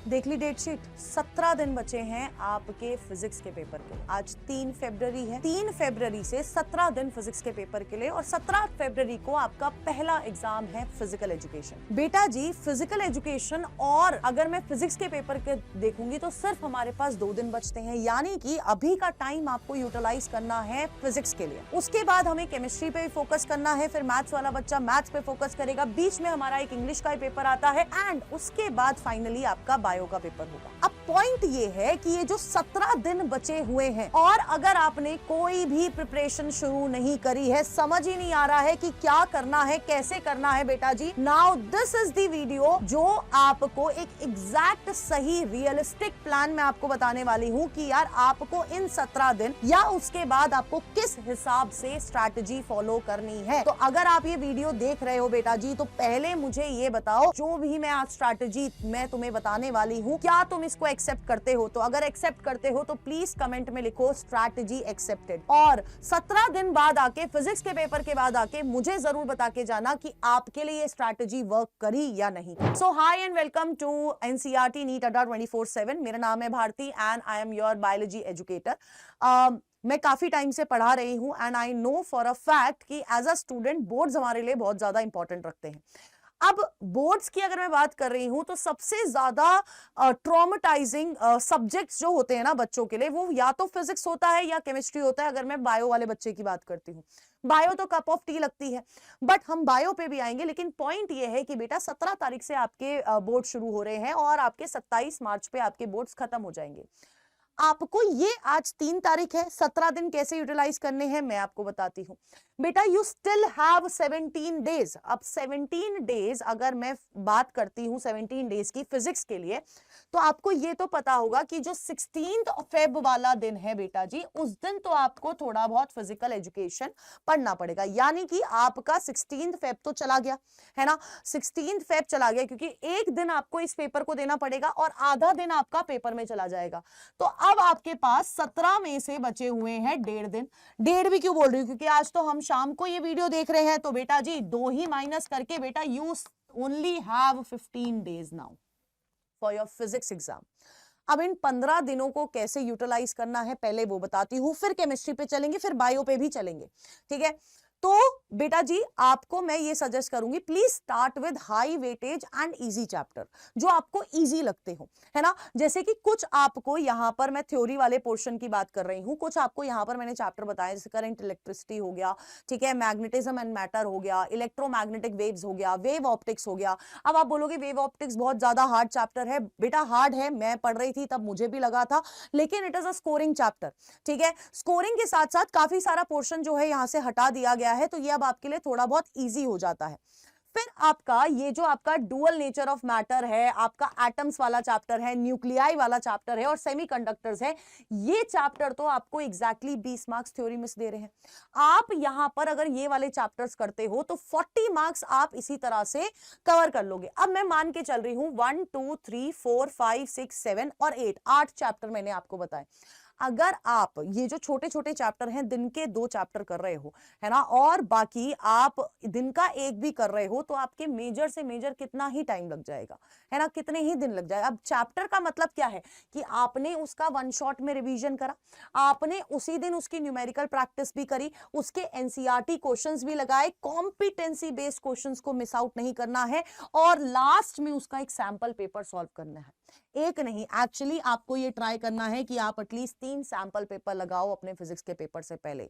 देख ली date sheet. 17 दिन बचे हैं आपके फिजिक्स के पेपर के। आज 3 फरवरी है। 3 फरवरी से 17 दिन फिजिक्स के पेपर के लिए और 17 फरवरी को आपका पहला एग्जाम है फिजिकल एजुकेशन। बेटा जी फिजिकल एजुकेशन और अगर मैं फिजिक्स के पेपर के देखूंगी तो सिर्फ हमारे पास 2 दिन बचते हैं, यानी कि अभी का टाइम आपको यूटिलाइज करना है फिजिक्स के लिए। उसके बाद हमें केमिस्ट्री पे भी फोकस करना है, फिर मैथ्स वाला बच्चा मैथ्स पे फोकस करेगा, बीच में हमारा एक इंग्लिश का पेपर आता है एंड उसके बाद फाइनली आपका बायो का पेपर होगा। अब पॉइंट ये है कि ये जो 17 दिन बचे हुए हैं और अगर आपने कोई भी प्रिपरेशन शुरू नहीं करी है, समझ ही नहीं आ रहा है कि क्या करना है, कैसे करना है, बेटा जी now this is the video जो आपको एक एग्जैक्ट सही रियलिस्टिक प्लान में आपको बताने वाली हूं कि यार आपको इन 17 दिन या उसके बाद आपको किस हिसाब से स्ट्रैटेजी फॉलो करनी है। तो अगर आप ये वीडियो देख रहे हो बेटा जी तो पहले मुझे ये बताओ, जो भी मैं आज स्ट्रैटेजी मैं तुम्हें बताने वाली हूं क्या तुम इसको एक्सेप्ट करते हो? तो अगर एक्सेप्ट करते हो तो प्लीज कमेंट में लिखो स्ट्रैटेजी एक्सेप्टेड। और 17 दिन बाद आके फिजिक्स के पेपर के बाद आके मुझे जरूर बता के जाना कि आपके लिए ये स्ट्रैटेजी वर्क करी या नहीं। So hi and welcome to NCERT NEET Adda 24/7। मेरा नाम है Bharti and I am your biology educator. मैं काफी टाइम से पढ़ा रही हूं and I know for a fact कि एज अ स्टूडेंट बोर्ड्स हमारे लिए बहुत ज्यादा इंपॉर्टेंट रखते हैं। अब बोर्ड्स की अगर मैं बात कर रही हूं तो सबसे ज्यादा ट्रॉमेटाइजिंग सब्जेक्ट्स जो होते हैं ना बच्चों के लिए, वो या तो फिजिक्स होता है या केमिस्ट्री होता है। अगर मैं बायो वाले बच्चे की बात करती हूँ, बायो तो कप ऑफ टी लगती है, बट हम बायो पे भी आएंगे। लेकिन पॉइंट ये है कि बेटा 17 तारीख से आपके बोर्ड शुरू हो रहे हैं और आपके 27 मार्च पे आपके बोर्ड्स खत्म हो जाएंगे। आपको ये आज 3 तारीख है, 17 दिन कैसे यूटिलाइज करने हैं मैं आपको बताती हूं। बेटा यू स्टिल हैव 17 डेज। अब 17 डेज अगर मैं बात करती हूं 17 डेज की फिजिक्स के लिए, तो आपको ये तो पता होगा कि जो 16 फेब वाला दिन है बेटा जी, उस दिन तो आपको थोड़ा बहुत फिजिकल एजुकेशन पढ़ना पड़ेगा। यानी कि आपका 16 फेब तो चला गया है ना, 16 फेब चला गया क्योंकि एक दिन आपको इस पेपर को देना पड़ेगा और आधा दिन आपका पेपर में चला जाएगा। तो अब आपके पास 17 में से बचे हुए हैं 1.5 दिन। 1.5 भी क्यों बोल रही हूँ, क्योंकि आज तो हम शाम को ये वीडियो देख रहे हैं, तो बेटा जी 2 ही माइनस करके बेटा you only have 15 days now for your physics exam. अब इन 15 दिनों को कैसे यूटिलाइज करना है पहले वो बताती हूं, फिर केमिस्ट्री पे चलेंगे, फिर बायो पे भी चलेंगे, ठीक है। तो बेटा जी आपको मैं ये सजेस्ट करूंगी, please start with high weightage and easy chapter जो आपको इजी लगते हो, है ना। जैसे कि कुछ आपको यहां पर मैं थ्योरी वाले पोर्शन की बात कर रही हूं, कुछ आपको यहां पर मैंने चैप्टर बताए, जैसे करंट इलेक्ट्रिसिटी हो गया, ठीक है, मैग्नेटिज्म एंड मैटर हो गया, इलेक्ट्रोमैग्नेटिक वेव्स हो गया, वेव ऑप्टिक्स हो गया। अब आप बोलोगे वेव ऑप्टिक्स बहुत ज्यादा हार्ड चैप्टर है। बेटा हार्ड है, मैं पढ़ रही थी तब मुझे भी लगा था, लेकिन it is a scoring chapter, ठीक है। स्कोरिंग के साथ साथ काफी सारा पोर्शन जो है यहां से हटा दिया गया है, तो ये अब आपके लिए थोड़ा बहुत इजी हो जाता है। फिर आपका ये जो आपका डुअल नेचर ऑफ मैटर है, आपका एटम्स वाला चैप्टर है, न्यूक्लियाई वाला चैप्टर है और सेमीकंडक्टर्स है, ये चैप्टर तो आपको एग्जैक्टली 20 मार्क्स थ्योरी में से दे रहे हैं। आप यहां पर अगर ये वाले चैप्टर्स करते हो तो 40 मार्क्स आप इसी तरह से कवर कर लोगे। अब मैं मान के चल रही हूं 1 2 3 4 5 6 7 और 8 चैप्टर मैंने आपको बताए। अगर आप ये जो छोटे छोटे चैप्टर हैं दिन के 2 चैप्टर कर रहे हो, है ना, और बाकी आप दिन का 1 भी कर रहे हो, तो आपके मेजर से मेजर कितना ही टाइम लग जाएगा, है ना, कितने ही दिन लग जाएगा। अब चैप्टर का मतलब क्या है कि आपने उसका 1 शॉट में रिवीजन करा, आपने उसी दिन उसकी न्यूमेरिकल प्रैक्टिस भी करी, उसके एनसीईआरटी क्वेश्चंस भी लगाए, कॉम्पिटेंसी बेस्ड क्वेश्चंस को मिस आउट नहीं करना है और लास्ट में उसका एक सैंपल पेपर सॉल्व करना है। एक नहीं, एक्चुअली आपको ये ट्राई करना है कि आप एटलीस्ट 3 सैंपल पेपर लगाओ अपने फिजिक्स के पेपर से पहले।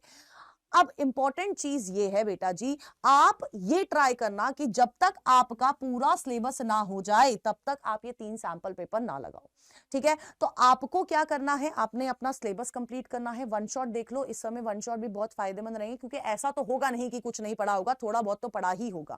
अब इंपॉर्टेंट चीज ये है बेटा जी, आप ये ट्राई करना कि जब तक आपका पूरा सिलेबस ना हो जाए तब तक आप ये 3 सैंपल पेपर ना लगाओ, ठीक है। तो आपको क्या करना है, आपने अपना सिलेबस कंप्लीट करना है। 1 शॉट देख लो, इस समय 1 शॉट भी बहुत फायदेमंद रहेंगे, क्योंकि ऐसा तो होगा नहीं कि कुछ नहीं पढ़ा होगा, थोड़ा बहुत तो पढ़ा ही होगा,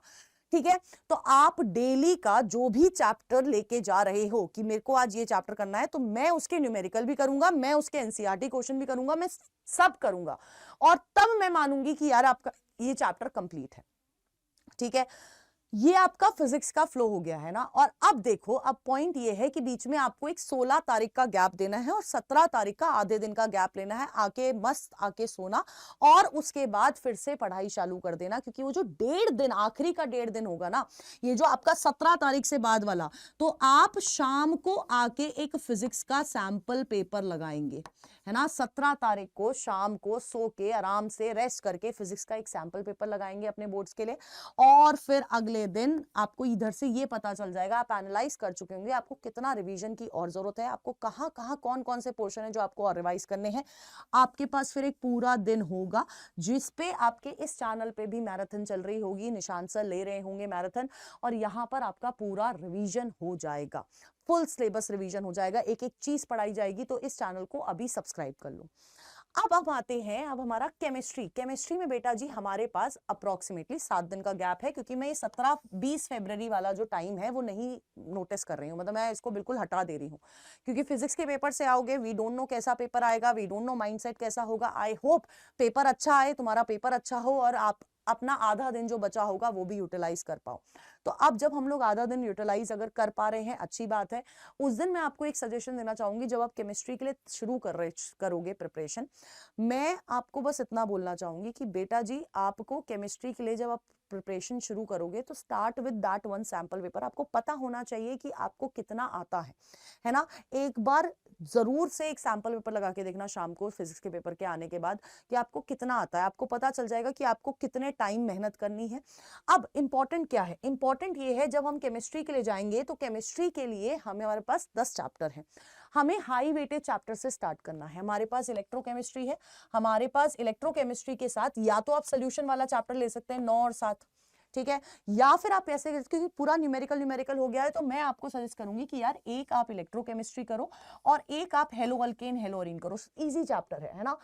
ठीक है। तो आप डेली का जो भी चैप्टर लेके जा रहे हो कि मेरे को आज ये चैप्टर करना है, तो मैं उसके न्यूमेरिकल भी करूंगा, मैं उसके एनसीईआरटी क्वेश्चन भी करूंगा, मैं सब करूंगा और तब मैं मानूंगी कि यार आपका ये चैप्टर कंप्लीट है, ठीक है। ये आपका फिजिक्स का फ्लो हो गया है ना। और अब देखो, अब पॉइंट ये है कि बीच में आपको एक 16 तारीख का गैप देना है और 17 तारीख का आधे दिन का गैप लेना है, आके मस्त आके सोना और उसके बाद फिर से पढ़ाई चालू कर देना, क्योंकि वो जो 1.5 दिन, आखिरी का 1.5 दिन होगा ना, ये जो आपका 17 तारीख से बाद वाला, तो आप शाम को आके एक फिजिक्स का सैंपल पेपर लगाएंगे, है ना। 17 तारीख को शाम को सो के आराम से रेस्ट करके फिजिक्स का एक सैंपल पेपर लगाएंगे अपने बोर्ड्स के लिए। और फिर अगले दिन आपको इधर से ये पता चल जाएगा, आप एनालाइज कर चुके होंगे आपको कितना रिवीजन की और जरूरत है, आपको कहाँ कहाँ कौन कौन से पोर्शन है जो आपको और रिवाइज करने हैं। आपके पास फिर एक पूरा दिन होगा जिसपे आपके इस चैनल पे भी मैराथन चल रही होगी, निशान सर ले रहे होंगे मैराथन, और यहाँ पर आपका पूरा रिवीजन हो जाएगा, फुल सिलेबस रिवीजन हो जाएगा, एक एक चीज पढ़ाई जाएगी। तो इस चैनल को अभी सब्सक्राइब कर लो। अब हम आते हैं, अब हमारा केमिस्ट्री में बेटा जी हमारे पास अप्रोक्सीमेटली 7 दिन का गैप है, क्योंकि मैं ये 17-20 फरवरी वाला जो टाइम है वो नहीं नोटिस कर रही हूँ, मतलब मैं इसको बिल्कुल हटा दे रही हूँ, क्योंकि फिजिक्स के पेपर से आओगे, वी डोंट नो कैसा पेपर आएगा, वी डोंट नो माइंडसेट कैसा होगा। आई होप पेपर अच्छा आए, तुम्हारा पेपर अच्छा हो और आप अपना आधा दिन जो बचा होगा वो भी यूटिलाइज कर पाओ। तो अब जब हम लोग आधा दिन यूटिलाइज अगर कर पा रहे हैं, अच्छी बात है। उस दिन मैं आपको एक सजेशन देना चाहूंगी, जब आप केमिस्ट्री के लिए शुरू करोगे प्रिपरेशन, मैं आपको बस इतना बोलना चाहूंगी कि बेटा जी आपको केमिस्ट्री के लिए जब आप प्रिपरेशन शुरू करोगे तो start with that one sample paper. आपको पता होना चाहिए कि आपको कितना आता है ना। एक बार जरूर से एक सैंपल पेपर लगा के देखना शाम को फिजिक्स के पेपर के आने के बाद कि आपको कितना आता है, आपको पता चल जाएगा कि आपको कितने टाइम मेहनत करनी है। अब इंपॉर्टेंट क्या है, इंपॉर्टेंट ये है जब हम केमिस्ट्री के लिए जाएंगे तो केमिस्ट्री के लिए हमारे पास 10 चैप्टर हैं, हमें हाई वेटेज चैप्टर से स्टार्ट करना है। हमारे पास इलेक्ट्रोकेमिस्ट्री है, हमारे पास इलेक्ट्रोकेमिस्ट्री के साथ या तो आप सोल्यूशन वाला चैप्टर ले सकते हैं 9 और 7, ठीक है, या फिर आप ऐसे, क्योंकि पूरा न्यूमेरिकल हो गया है, तो मैं आपको सजेस्ट करूंगी कि यार एक आप इलेक्ट्रोकेमिस्ट्री करो और एक आप हेलो अल्केन हेलो अरीन करो, इजी चैप्टर है ना।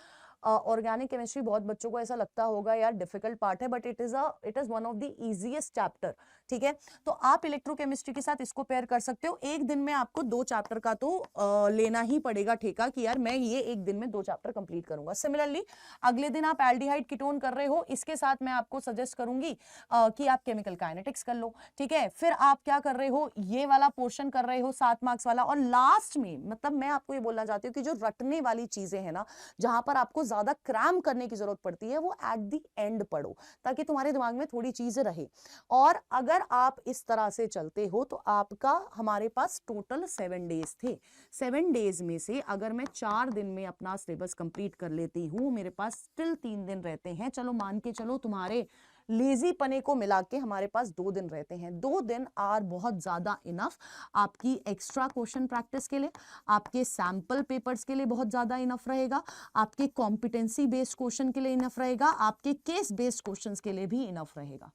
ऑर्गेनिक केमिस्ट्री बहुत बच्चों को ऐसा लगता होगा यार डिफिकल्ट पार्ट है, but it is one of the easiest chapter, ठीक है। तो आप इलेक्ट्रोकेमिस्ट्री के साथ इसको पेयर कर सकते हो। एक दिन में आपको 2 चैप्टर का तो लेना ही पड़ेगा ठेका कि यार मैं ये एक दिन में 2 चैप्टर कंप्लीट करूंगा। सिमिलरली अगले दिन आप एल्डिहाइड कीटोन कर रहे हो, इसके साथ मैं आपको सजेस्ट करूंगी कि आप केमिकल काइनेटिक्स कर लो, ठीक है। फिर आप क्या कर रहे हो, ये वाला पोर्शन कर रहे हो 7 मार्क्स वाला, और लास्ट में मतलब मैं आपको ये बोलना चाहती हूँ कि जो रटने वाली चीजें हैं ना, जहां पर आपको ज्यादा क्रैम करने की जरूरत पड़ती है, वो एट द एंड पढ़ो ताकि तुम्हारे दिमाग में थोड़ी चीजें रहे। और अगर आप इस तरह से चलते हो तो आपका, हमारे पास टोटल 7 डेज थे, 7 डेज में से अगर मैं 4 दिन में अपना सिलेबस कंप्लीट कर लेती हूँ, मेरे पास स्टिल 3 दिन रहते हैं। चलो मान के चलो तुम्हारे लेजी पने को मिला के हमारे पास 2 दिन रहते हैं। 2 दिन आर बहुत ज्यादा इनफ आपकी एक्स्ट्रा क्वेश्चन प्रैक्टिस के लिए, आपके सैंपल पेपर्स के लिए बहुत ज्यादा इनफ रहेगा, आपके कॉम्पिटेंसी बेस्ड क्वेश्चन के लिए इनफ रहेगा, आपके केस बेस्ड क्वेश्चंस के लिए भी इनफ रहेगा,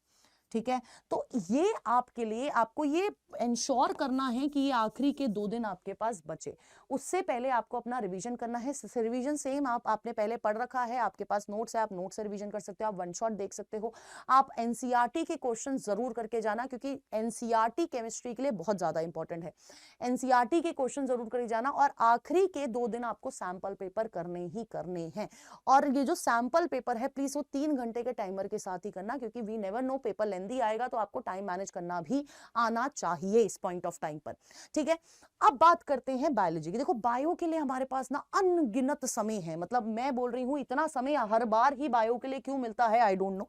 ठीक है। तो ये आपके लिए, आपको ये इंश्योर करना है कि ये आखिरी के 2 दिन आपके पास बचे। उससे पहले आपको अपना रिवीजन करना है। रिवीजन सेम आपने पहले पढ़ रखा है, आपके पास नोट्स है, आप नोट से रिवीजन कर सकते हो, आप वन शॉट देख सकते हो। आप एनसीईआरटी के क्वेश्चन जरूर करके जाना, क्योंकि एनसीईआरटी केमिस्ट्री के लिए बहुत ज्यादा इंपॉर्टेंट है। एनसीईआरटी के क्वेश्चन जरूर करके जाना, और आखिरी के 2 दिन आपको सैंपल पेपर करने ही करने हैं। और ये जो सैंपल पेपर है प्लीज वो 3 घंटे के टाइमर के साथ ही करना, क्योंकि वी नेवर नो पेपर लेंदी आएगा, तो आपको टाइम मैनेज करना भी आना चाहिए इस पॉइंट ऑफ टाइम पर, ठीक है। अब बात करते हैं बायोलॉजी की। देखो बायो के लिए हमारे पास ना अनगिनत समय है, मतलब मैं बोल रही हूं इतना समय हर बार ही बायो के लिए क्यों मिलता है, आई डोंट नो।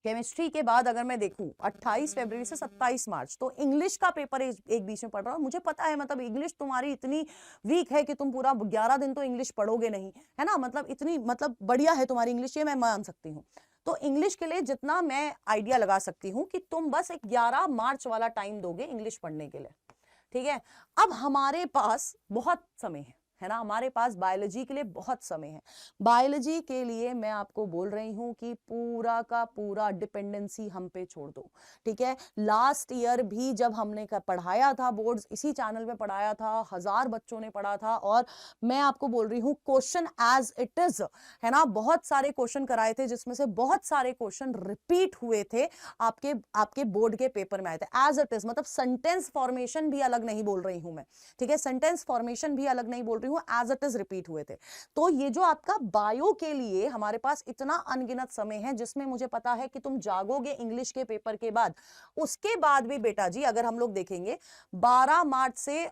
केमिस्ट्री के बाद अगर मैं देखूं 28 फरवरी से 27 मार्च, तो इंग्लिश का पेपर एक बीच में पढ़ रहा हूं। मुझे पता है मतलब इंग्लिश तुम्हारी इतनी वीक है कि तुम पूरा 11 दिन तो इंग्लिश पढ़ोगे नहीं, है ना, मतलब इतनी मतलब बढ़िया है तुम्हारी इंग्लिश, ये मैं मान सकती हूँ। तो इंग्लिश के लिए जितना मैं आइडिया लगा सकती हूँ कि तुम बस एक 11 मार्च वाला टाइम दोगे इंग्लिश पढ़ने के लिए, ठीक है। अब हमारे पास बहुत समय है ना, हमारे पास बायोलॉजी के लिए बहुत समय है। बायोलॉजी के लिए मैं आपको बोल रही हूं कि पूरा का पूरा डिपेंडेंसी हम पे छोड़ दो, ठीक है। लास्ट ईयर भी जब हमने पढ़ाया था, बोर्ड्स इसी चैनल पे पढ़ाया था, 1000 बच्चों ने पढ़ा था, और मैं आपको बोल रही हूँ क्वेश्चन एज इट इज, है ना, बहुत सारे क्वेश्चन कराए थे, जिसमें से बहुत सारे क्वेश्चन रिपीट हुए थे, आपके बोर्ड के पेपर में आए थे एज इट इज। मतलब सेंटेंस फॉर्मेशन भी अलग नहीं बोल रही हूं मैं, ठीक है, सेंटेंस फॉर्मेशन भी अलग नहीं बोल रही हूं, हूँ एज इट इज रिपीट हुए थे। तो ये जो आपका बायो के लिए हमारे पास इतना अनगिनत समय है जिसमें मुझे पता है कि तुम जागोगे इंग्लिश के पेपर के बाद। उसके बाद भी बेटा जी अगर हम लोग देखेंगे 12 मार्च से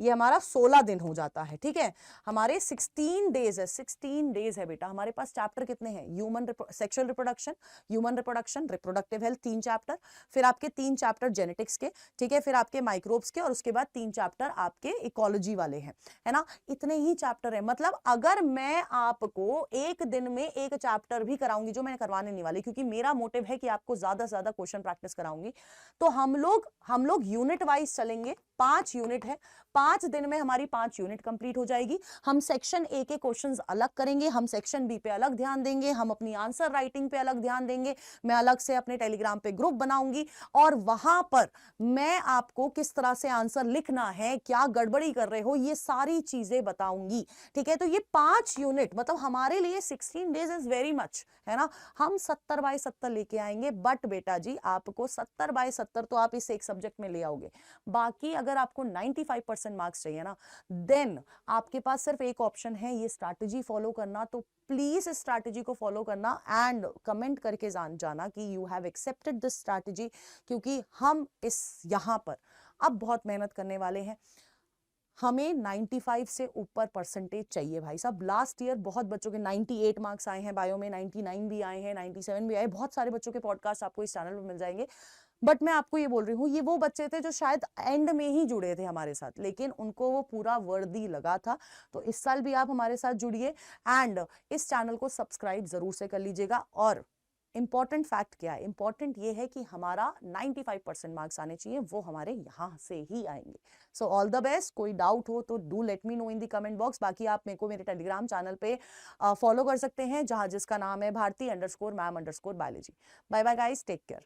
ये हमारा 16 दिन हो जाता है, ठीक है। हमारे 16 डेज है, 16 डेज है बेटा। हमारे पास चैप्टर कितने हैं? Human sexual reproduction, reproductive health 3 chapter, फिर आपके 3 चैप्टर जेनेटिक्स के, ठीक है, फिर आपके माइक्रोब्स के, और उसके बाद 3 चैप्टर आपके इकोलॉजी वाले हैं, है ना। इतने ही चैप्टर है। मतलब अगर मैं आपको एक दिन में एक चैप्टर भी कराऊंगी, जो मैं करवाने नहीं वाली क्योंकि मेरा मोटिव है कि आपको ज्यादा से ज्यादा क्वेश्चन प्रैक्टिस कराऊंगी, तो हम लोग यूनिट वाइज चलेंगे। 5 यूनिट है, 5 दिन में हमारी 5 यूनिट कंप्लीट हो जाएगी। हम सेक्शन ए के क्वेश्चंस अलग करेंगे, हम सेक्शन बी पे अलग ध्यान देंगे, हम अपनी आंसर राइटिंग पे अलग ध्यान देंगे। मैं अलग से अपने टेलीग्राम पे ग्रुप बनाऊंगी और वहां पर मैं आपको किस तरह से आंसर लिखना है, क्या गड़बड़ी कर रहे हो, ये सारी चीजें बताऊंगी, ठीक है। तो ये 5 यूनिट मतलब हमारे लिए 16 डेज इज वेरी मच, है ना। हम 70 बाय 70 लेके आएंगे, बट बेटा जी आपको 70 बाय 70 तो आप इस एक सब्जेक्ट में ले आओगे। बाकी अगर आपको 95% मार्क्स चाहिए ना, देन आपके पास सिर्फ एक ऑप्शन है, ये स्ट्रैटेजी फॉलो करना। तो प्लीज इस स्ट्रैटेजी को फॉलो करना एंड कमेंट करके जाना कि you have accepted this strategy, क्योंकि हम इस यहां पर अब बहुत मेहनत करने वाले हैं। हमें 95 से ऊपर परसेंटेज चाहिए भाई साहब। लास्ट ईयर बहुत बच्चों के 98 मार्क्स आए हैं, बायो में 99 भी आए हैं, 97 भी आए। बहुत सारे बच्चों के पॉडकास्ट आपको इस चैनल पर मिल जाएंगे। बट मैं आपको ये बोल रही हूँ, ये वो बच्चे थे जो शायद एंड में ही जुड़े थे हमारे साथ, लेकिन उनको वो पूरा वर्दी लगा था। तो इस साल भी आप हमारे साथ जुड़िए एंड इस चैनल को सब्सक्राइब जरूर से कर लीजिएगा। और इंपॉर्टेंट फैक्ट क्या है? इंपॉर्टेंट ये है कि हमारा 95% मार्क्स आने चाहिए, वो हमारे यहाँ से ही आएंगे। So all the best. कोई डाउट हो तो do let me know in the comment box. बाकी आप मेरे को मेरे टेलीग्राम चैनल पे फॉलो कर सकते हैं, जहां जिसका नाम है Bharti ma'am biology. Bye bye guys, take care.